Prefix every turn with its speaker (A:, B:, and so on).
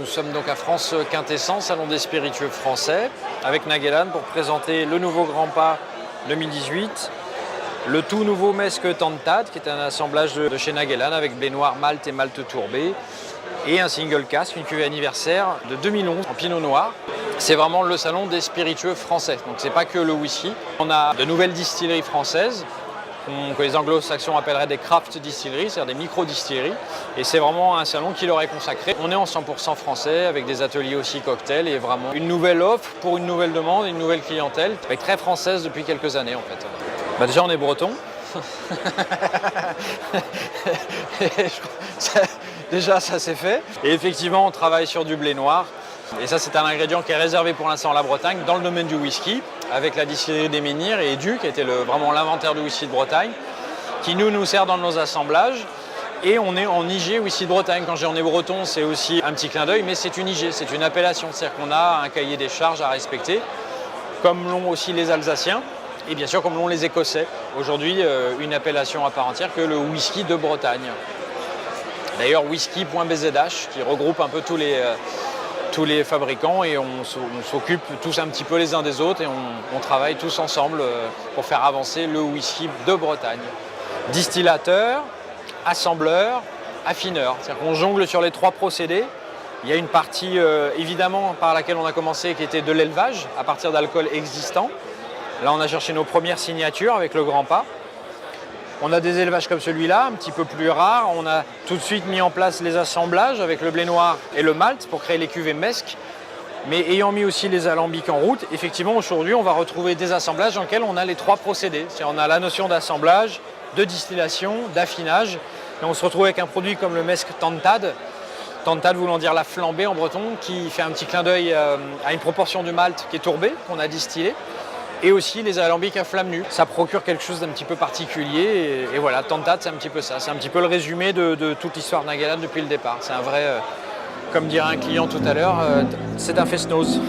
A: Nous sommes donc à France Quintessence, salon des spiritueux français, avec Naguélan pour présenter le nouveau Grand Pas 2018, le tout nouveau Mesque Tantad, qui est un assemblage de chez Naguélan avec blé noir, malt et malt tourbé, et un single cask, une cuvée anniversaire de 2011 en pinot noir. C'est vraiment le salon des spiritueux français, donc c'est pas que le whisky. On a de nouvelles distilleries françaises, que les anglo-saxons appelleraient des craft distilleries, c'est-à-dire des micro-distilleries. Et c'est vraiment un salon qui leur est consacré. On est en 100% français, avec des ateliers aussi cocktails, et vraiment une nouvelle offre pour une nouvelle demande, une nouvelle clientèle, avec très française depuis quelques années en fait. Déjà on est breton. Déjà ça c'est fait. Et effectivement on travaille sur du blé noir. Et ça c'est un ingrédient qui est réservé pour l'instant à la Bretagne dans le domaine du whisky, avec la distillerie des Menhirs et Edu, qui était vraiment l'inventaire du whisky de Bretagne, qui nous sert dans nos assemblages. Et on est en IG whisky de Bretagne. Quand on est breton, c'est aussi un petit clin d'œil, mais c'est une IG, c'est une appellation. C'est-à-dire qu'on a un cahier des charges à respecter, comme l'ont aussi les Alsaciens, et bien sûr comme l'ont les Écossais. Aujourd'hui, une appellation à part entière que le whisky de Bretagne. D'ailleurs, whisky.bzh, qui regroupe un peu tous les fabricants, et on s'occupe tous un petit peu les uns des autres et on travaille tous ensemble pour faire avancer le whisky de Bretagne. Distillateur, assembleur, affineur. C'est-à-dire qu'on jongle sur les trois procédés. Il y a une partie évidemment par laquelle on a commencé qui était de l'élevage à partir d'alcool existant. Là on a cherché nos premières signatures avec le Grand Pas. On a des élevages comme celui-là, un petit peu plus rares. On a tout de suite mis en place les assemblages avec le blé noir et le malt pour créer les cuvées mesques. Mais ayant mis aussi les alambics en route, effectivement aujourd'hui on va retrouver des assemblages dans lesquels on a les trois procédés. On a la notion d'assemblage, de distillation, d'affinage. Et on se retrouve avec un produit comme le Mesque Tantad. Tantad voulant dire la flambée en breton, qui fait un petit clin d'œil à une proportion du malt qui est tourbé, qu'on a distillé. Et aussi les alambics à flamme nue. Ça procure quelque chose d'un petit peu particulier. Et voilà, Tantad, c'est un petit peu ça. C'est un petit peu le résumé de toute l'histoire de Naguélan depuis le départ. C'est un vrai, comme dirait un client tout à l'heure, c'est un fest-noz.